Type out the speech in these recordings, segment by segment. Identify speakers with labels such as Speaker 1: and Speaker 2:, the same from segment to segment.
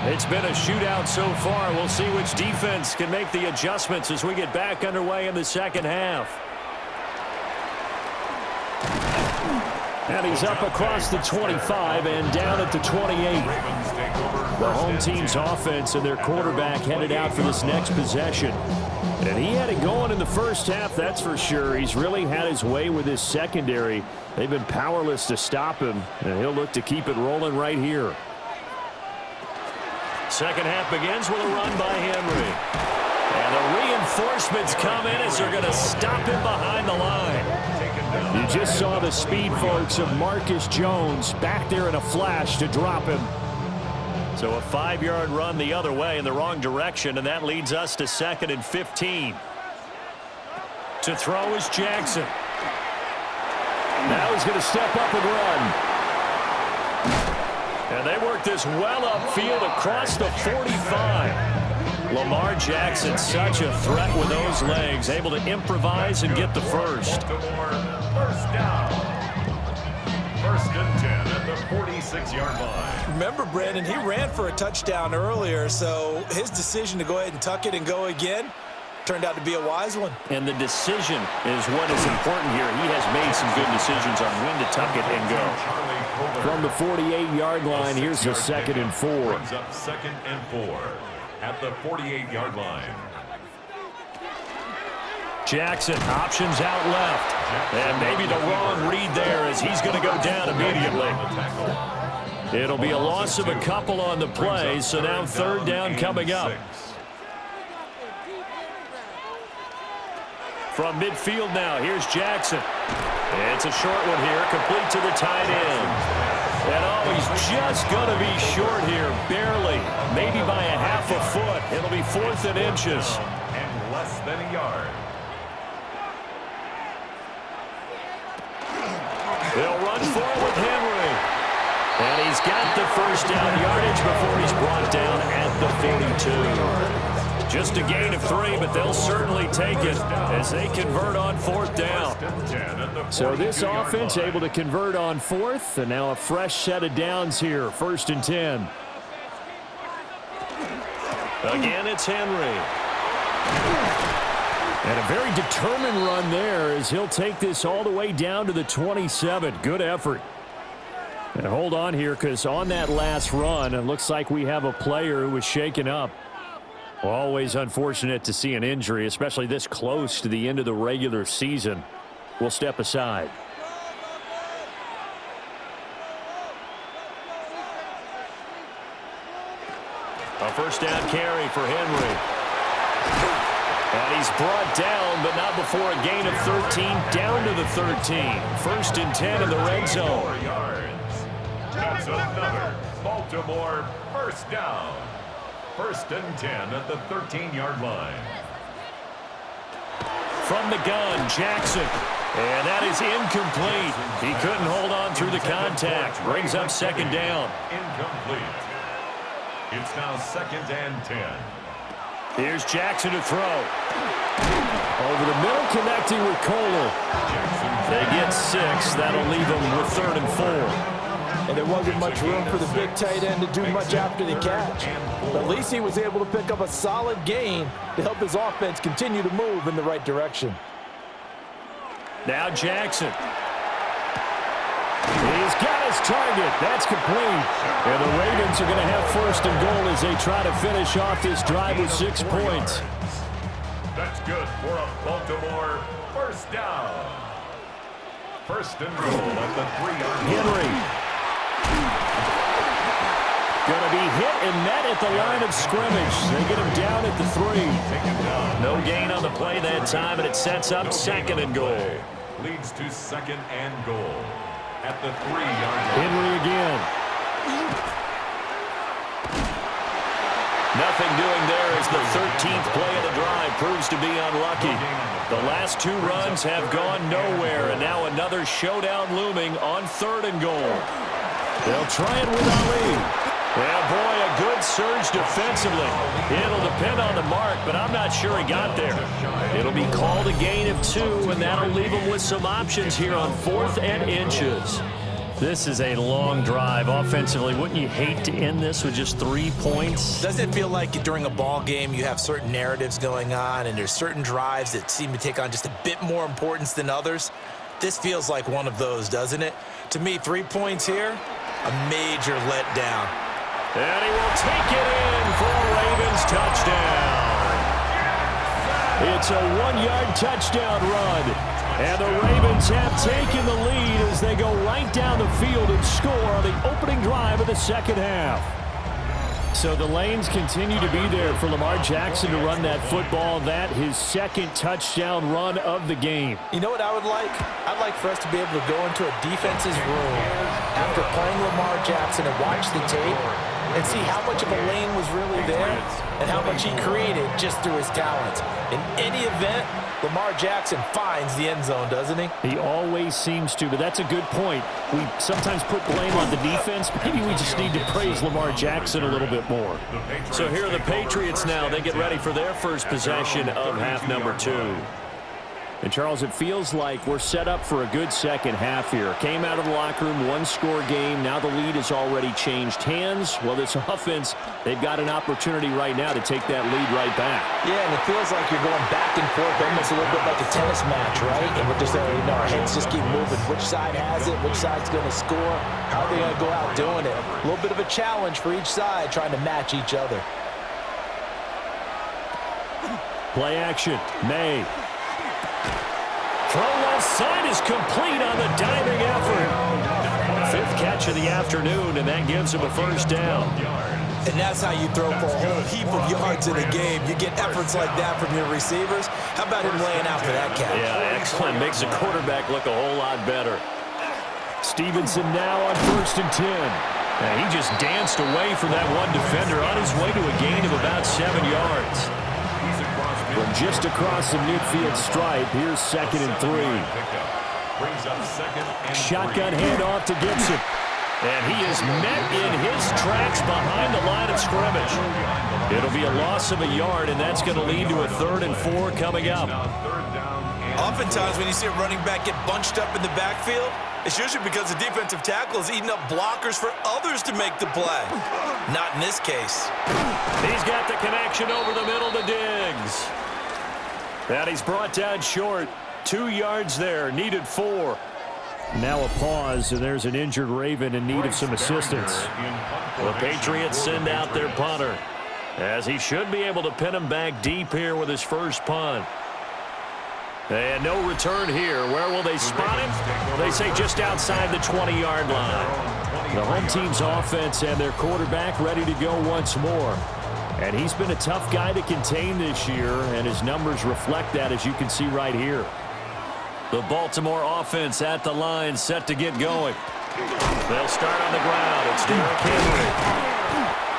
Speaker 1: It's been a shootout so far. We'll see which defense can make the adjustments as we get back underway in the second half. And he's up across the 25 and down at the 28. The home team's offense and their quarterback headed out for this next possession. And he had it going in the first half, that's for sure. He's really had his way with his secondary. They've been powerless to stop him, and he'll look to keep it rolling right here. Second half begins with a run by Henry. And the reinforcements come in as they're going to stop him behind the line. You just saw the speed, folks, of Marcus Jones back there in a flash to drop him. So a 5-yard run the other way in the wrong direction, and that leads us to 2nd and 15. To throw is Jackson. Now he's going to step up and run. And they work this well upfield across the 45. Lamar Jackson, such a threat with those legs, able to improvise and get the first.
Speaker 2: First down. 1st and 10 at the 46-yard line.
Speaker 3: Remember, Brandon, he ran for a touchdown earlier, so his decision to go ahead and tuck it and go again turned out to be a wise one.
Speaker 1: And the decision is what is important here. He has made some good decisions on when to tuck it and go. From the 48-yard line, here's the 2nd and 4.
Speaker 2: Brings up 2nd and 4 at the 48-yard line.
Speaker 1: Jackson options out left. And maybe the wrong read there as he's going to go down immediately. It'll be a loss of a couple on the play, so now 3rd down coming up. From midfield now, here's Jackson. It's a short one here, complete to the tight end. And oh, he's just going to be short here, barely, maybe by a half a foot. It'll be 4th and inches.
Speaker 2: And less than a yard.
Speaker 1: They'll run forward with Henry. And he's got the first down yardage before he's brought down at the 42. Just a gain of 3, but they'll certainly take it as they convert on 4th down. So this offense able to convert on 4th, and now a fresh set of downs here, 1st and 10. Again, it's Henry. And a very determined run there as he'll take this all the way down to the 27. Good effort. And hold on here, because on that last run, it looks like we have a player who was shaken up. Always unfortunate to see an injury, especially this close to the end of the regular season. We'll step aside. A 1st down carry for Henry. And he's brought down, but not before a gain of 13, down to the 13. 1st and 10 in the red zone.
Speaker 2: 4 yards. That's another Baltimore 1st down. 1st and 10 at the 13-yard line.
Speaker 1: From the gun, Jackson. And that is incomplete. He couldn't hold on through the contact. Brings up 2nd down.
Speaker 2: Incomplete. It's now 2nd and 10.
Speaker 1: Here's Jackson to throw. Over the middle, connecting with Kohler. They get 6. That'll leave them with 3rd and 4.
Speaker 3: And there wasn't much room for the big tight end to do much after the catch. But at least he was able to pick up a solid gain to help his offense continue to move in the right direction.
Speaker 1: Now Jackson. He's got his target. That's complete. And the Ravens are going to have 1st and goal as they try to finish off this drive with 6 points.
Speaker 2: That's good for a Baltimore 1st down. 1st and goal at the 3-yard line.
Speaker 1: Henry. Going to be hit and met at the line of scrimmage. They get him down at the 3. No gain on the play that time, and it sets up 2nd and goal.
Speaker 2: Leads to 2nd and goal at the 3-yard line.
Speaker 1: Henry again. Nothing doing there as the 13th play of the drive proves to be unlucky. The last 2 runs have gone nowhere, and now another showdown looming on 3rd and goal. They'll try it with Ali. Yeah, boy, a good surge defensively. It'll depend on the mark, but I'm not sure he got there. It'll be called a gain of 2, and that'll leave him with some options here on 4th and inches. This is a long drive offensively. Wouldn't you hate to end this with just 3 points?
Speaker 3: Doesn't it feel like during a ball game you have certain narratives going on and there's certain drives that seem to take on just a bit more importance than others? This feels like one of those, doesn't it? To me, 3 points here, a major letdown.
Speaker 1: And he will take it in for a Ravens touchdown. It's a 1-yard touchdown run. And the Ravens have taken the lead as they go right down the field and score on the opening drive of the second half. So the lanes continue to be there for Lamar Jackson to run that football. That his second touchdown run of the game.
Speaker 3: You know what I would like? I'd like for us to be able to go into a defense's room after playing Lamar Jackson and watch the tape and see how much of a lane was really there and how much he created just through his talents. In any event, Lamar Jackson finds the end zone, doesn't he?
Speaker 1: He always seems to, but that's a good point. We sometimes put blame on the defense. Maybe we just need to praise Lamar Jackson a little bit more. So here are the Patriots now. They get ready for their first possession of half number 2. And, Charles, it feels like we're set up for a good second half here. Came out of the locker room, 1-score game. Now the lead has already changed hands. Well, this offense, they've got an opportunity right now to take that lead right back.
Speaker 3: Yeah, and it feels like you're going back and forth almost a little bit like a tennis match, right? And we're just, our heads just keep moving. Which side has it? Which side's going to score? How are they going to go out doing it? A little bit of a challenge for each side trying to match each other.
Speaker 1: Play action. May. Throw left side is complete on the diving effort. 5th catch of the afternoon, and that gives him a first down.
Speaker 3: And that's how you throw for a whole heap of yards in a game. You get efforts like that from your receivers. How about him laying out for that catch?
Speaker 1: Yeah, excellent. Makes the quarterback look a whole lot better. Stevenson now on 1st and 10. And he just danced away from that one defender on his way to a gain of about 7 yards. From just across the midfield stripe, here's 2nd and 3. Shotgun handoff to Gibson. And he is met in his tracks behind the line of scrimmage. It'll be a loss of a yard, and that's going to lead to a 3rd and 4 coming up.
Speaker 3: Oftentimes when you see a running back get bunched up in the backfield, it's usually because the defensive tackle is eating up blockers for others to make the play. Not in this case.
Speaker 1: He's got the connection over the middle to Diggs. And he's brought down short. 2 yards there, needed 4. Now a pause, and there's an injured Raven in need of some assistance. The Patriots send out their punter, as he should be able to pin him back deep here with his first punt. And no return here. Where will they spot him? They say just outside the 20-yard line. The home team's offense and their quarterback ready to go once more. And he's been a tough guy to contain this year, and his numbers reflect that, as you can see right here. The Baltimore offense at the line, set to get going. They'll start on the ground. It's Derrick Henry.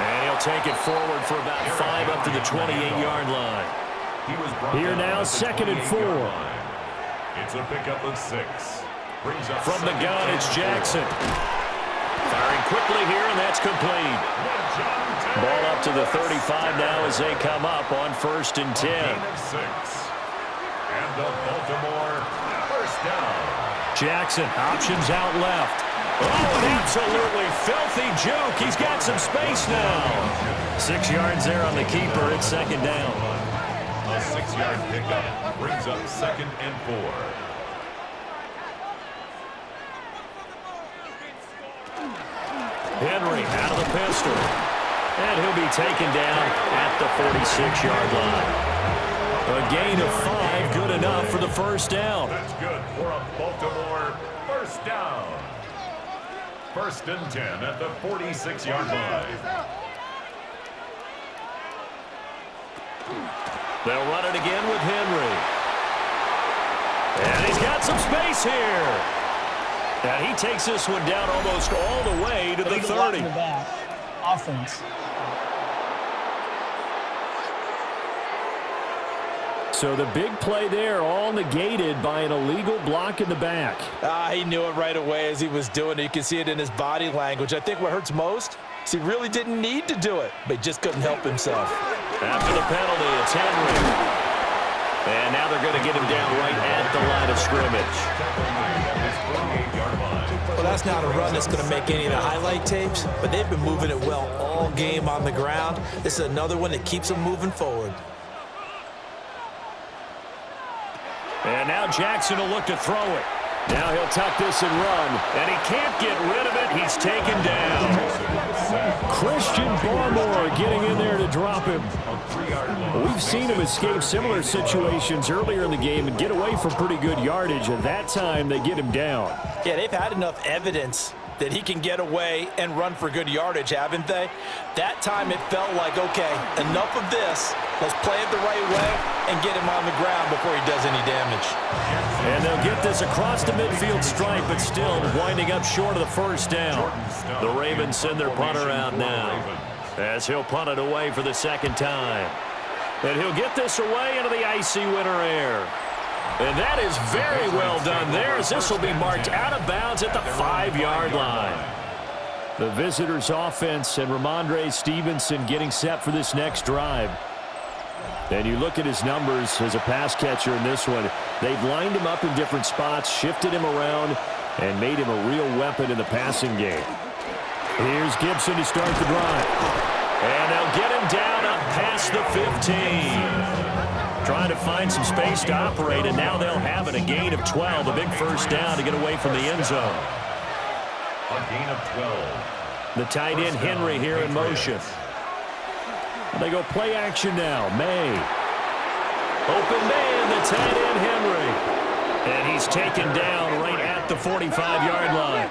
Speaker 1: And he'll take it forward for about 5 up to the 28-yard line. Here now, 2nd and 4.
Speaker 2: It's a pickup of 6.
Speaker 1: From the gun, it's Jackson. Firing quickly here, and that's complete. Ball up to the 35 now as they come up on 1st and 10.
Speaker 2: And the Baltimore first down.
Speaker 1: Jackson, options out left. Oh, an absolutely filthy juke. He's got some space now. 6 yards there on the keeper. It's 2nd down.
Speaker 2: A 6-yard pickup brings up 2nd and 4.
Speaker 1: Henry out of the pistol. And he'll be taken down at the 46-yard line. A gain of 5, good enough for the first down.
Speaker 2: That's good for a Baltimore first down. 1st and 10 at the 46-yard line.
Speaker 1: They'll run it again with Henry. And he's got some space here. And he takes this one down almost all the way to the 30.
Speaker 4: Offense.
Speaker 1: So the big play there, all negated by an illegal block in the back.
Speaker 3: He knew it right away as he was doing it. You can see it in his body language. I think what hurts most is he really didn't need to do it, but he just couldn't help himself.
Speaker 1: After the penalty, it's Henry. And now they're going to get him down right at the line of scrimmage.
Speaker 3: But that's not a run that's going to make any of the highlight tapes, but they've been moving it well all game on the ground. This is another one that keeps them moving forward.
Speaker 1: And now Jackson will look to throw it. Now he'll tuck this and run, and he can't get rid of it. He's taken down. Christian Barmore getting in there to drop him. We've seen him escape similar situations earlier in the game and get away from pretty good yardage, and that time they get him down.
Speaker 3: Yeah, they've had enough evidence that he can get away and run for good yardage, haven't they? That time it felt like, okay, enough of this. Let's play it the right way and get him on the ground before he does any damage.
Speaker 1: And they'll get this across the midfield stripe, but still winding up short of the first down. The Ravens send their punter out now as he'll punt it away for the second time. And he'll get this away into the icy winter air. And that is very well done there, as this will be marked out of bounds at the 5-yard line. The visitors' offense and Ramondre Stevenson getting set for this next drive. And you look at his numbers as a pass catcher in this one. They've lined him up in different spots, shifted him around, and made him a real weapon in the passing game. Here's Gibson to start the drive. And they'll get him down up past the 15. Trying to find some space to operate, and now they'll have it. A gain of 12, a big first down to get away from the end zone.
Speaker 2: A gain of 12.
Speaker 1: The tight end Henry here in motion. They go play action now. May. Open man, the tight end Henry. And he's taken down right at the 45-yard line.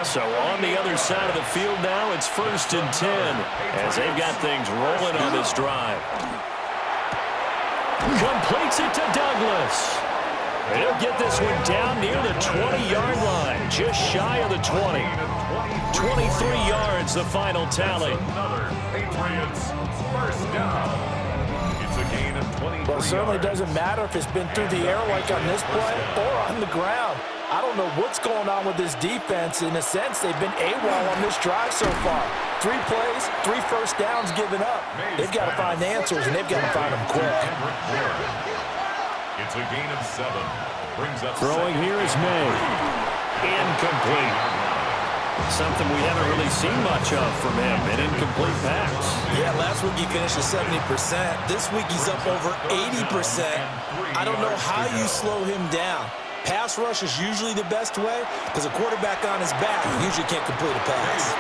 Speaker 1: So on the other side of the field now, it's 1st and 10 as they've got things rolling on this drive. Completes it to Douglas. He'll get this one down near the 20-yard line, just shy of the 20. 23 yards, the final tally.
Speaker 2: Patriots first down. It's a gain of 23
Speaker 3: Well, it certainly doesn't matter if it's been through the air like on this play or on the ground. I don't know what's going on with this defense. In a sense, they've been AWOL on this drive so far. 3 plays, 3 first downs given up. They've got to find answers, and they've got to find them quick.
Speaker 2: It's a gain of 7. Brings up
Speaker 1: Throwing here is May. Incomplete. Something we haven't really seen much of from him, an incomplete pass.
Speaker 3: Yeah, last week he finished at 70%. This week he's up over 80%. I don't know how you slow him down. Pass rush is usually the best way because a quarterback on his back usually can't complete a pass.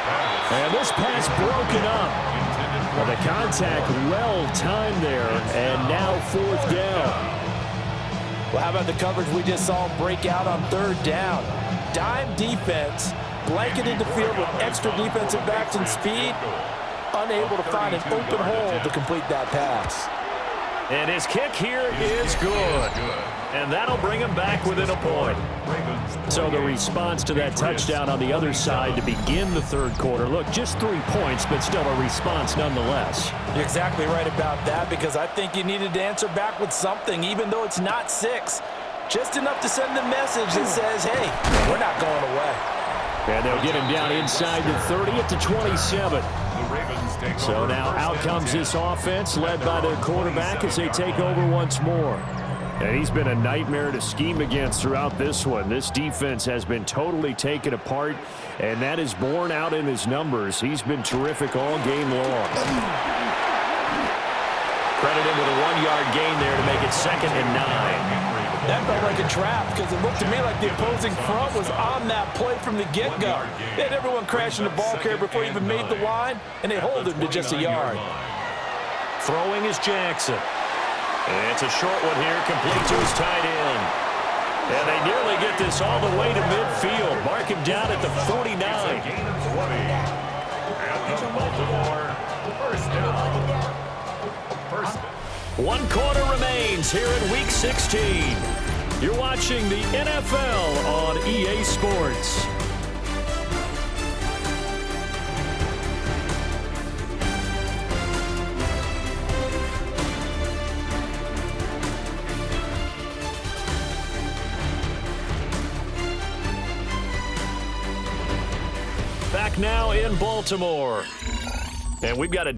Speaker 1: And this pass broken up. Well, the contact well timed there, and now 4th down.
Speaker 3: Well, how about the coverage we just saw break out on 3rd down? Dime defense, blanketed the field with extra defensive backs and speed, unable to find an open hole to complete that pass.
Speaker 1: And his kick here is good. And that'll bring him back within a point. So the response to that touchdown on the other side to begin the 3rd quarter. Look, just 3 points, but still a response nonetheless.
Speaker 3: You're exactly right about that, because I think you needed to answer back with something, even though it's not 6. Just enough to send the message that says, hey, we're not going away.
Speaker 1: And they'll get him down inside the 30 at the 27. So now out comes this offense led by their quarterback as they take over once more. And he's been a nightmare to scheme against throughout this one. This defense has been totally taken apart, and that is borne out in his numbers. He's been terrific all game long. Credit him with a 1-yard gain there to make it 2nd and 9.
Speaker 3: That felt like a trap because it looked to me like the opposing front was on that play from the get-go. They had everyone crashing the ball carrier before he even made the line, and they hold him to just a yard.
Speaker 1: Throwing is Jackson. And it's a short one here, complete to his tight end. And they nearly get this all the way to midfield. Mark him down at the 49.
Speaker 2: Gain of 20. And the Baltimore first down. First down.
Speaker 1: 1 quarter remains here in Week 16. You're watching the NFL on EA Sports. Back now in Baltimore. And we've got a